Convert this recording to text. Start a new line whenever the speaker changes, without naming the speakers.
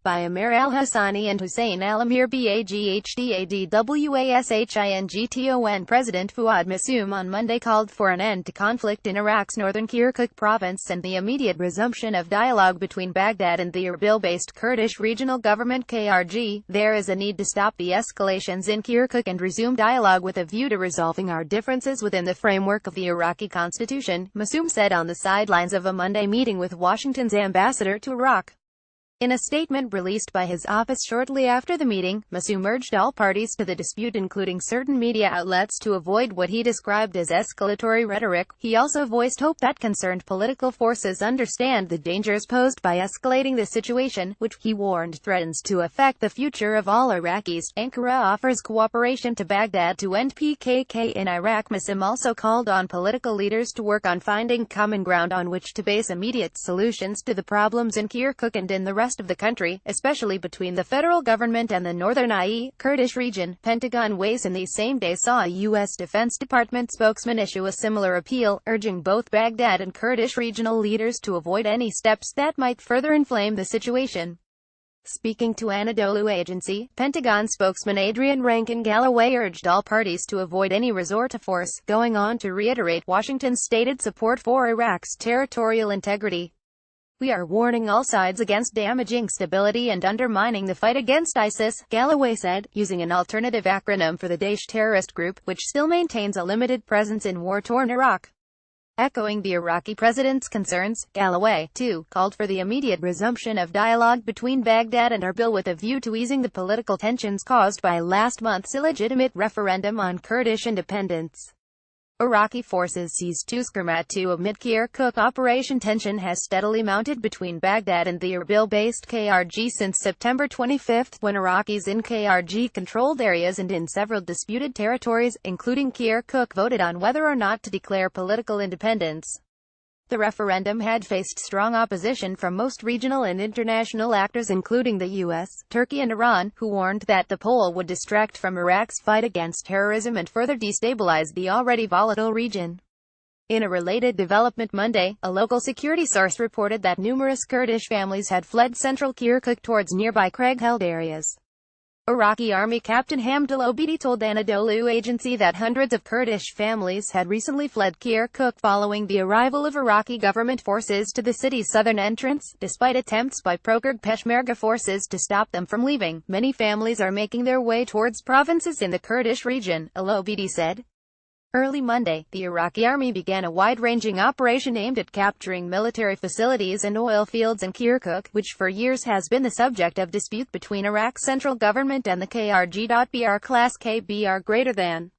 by Amir al-Hassani and Hussein al-Amir Baghdadwashington. President Fuad Massoum on Monday called for an end to conflict in Iraq's northern Kirkuk province and the immediate resumption of dialogue between Baghdad and the Erbil-based Kurdish regional government KRG. There is a need to stop the escalations in Kirkuk and resume dialogue with a view to resolving our differences within the framework of the Iraqi constitution, Massoum said on the sidelines of a Monday meeting with Washington's ambassador to Iraq. In a statement released by his office shortly after the meeting, Massoum urged all parties to the dispute, including certain media outlets, to avoid what he described as escalatory rhetoric. He also voiced hope that concerned political forces understand the dangers posed by escalating the situation, which, he warned, threatens to affect the future of all Iraqis. Ankara offers cooperation to Baghdad to end PKK in Iraq. Massoum also called on political leaders to work on finding common ground on which to base immediate solutions to the problems in Kirkuk and in the rest of the country, especially between the federal government and the northern Kurdish region. Pentagon Ways in the same day saw a U.S. Defense Department spokesman issue a similar appeal, urging both Baghdad and Kurdish regional leaders to avoid any steps that might further inflame the situation. Speaking to Anadolu Agency, Pentagon spokesman Adrian Rankin Galloway urged all parties to avoid any resort to force, going on to reiterate Washington's stated support for Iraq's territorial integrity. "We are warning all sides against damaging stability and undermining the fight against ISIS," Galloway said, using an alternative acronym for the Daesh terrorist group, which still maintains a limited presence in war-torn Iraq. Echoing the Iraqi president's concerns, Galloway, too, called for the immediate resumption of dialogue between Baghdad and Erbil with a view to easing the political tensions caused by last month's illegitimate referendum on Kurdish independence. Iraqi forces seized Tuzkermat amid Kirkuk operation. Tension has steadily mounted between Baghdad and the Erbil-based KRG since September 25, when Iraqis in KRG-controlled areas and in several disputed territories, including Kirkuk, voted on whether or not to declare political independence. The referendum had faced strong opposition from most regional and international actors, including the U.S., Turkey and Iran, who warned that the poll would distract from Iraq's fight against terrorism and further destabilize the already volatile region. In a related development Monday, a local security source reported that numerous Kurdish families had fled central Kirkuk towards nearby Craig-held areas. Iraqi Army Captain Hamd al-Obeidi told Anadolu Agency that hundreds of Kurdish families had recently fled Kirkuk following the arrival of Iraqi government forces to the city's southern entrance. Despite attempts by pro-Kurd Peshmerga forces to stop them from leaving, many families are making their way towards provinces in the Kurdish region, al-Obeidi said. Early Monday, the Iraqi army began a wide-ranging operation aimed at capturing military facilities and oil fields in Kirkuk, which for years has been the subject of dispute between Iraq's central government and the KRG. Br class KBR greater than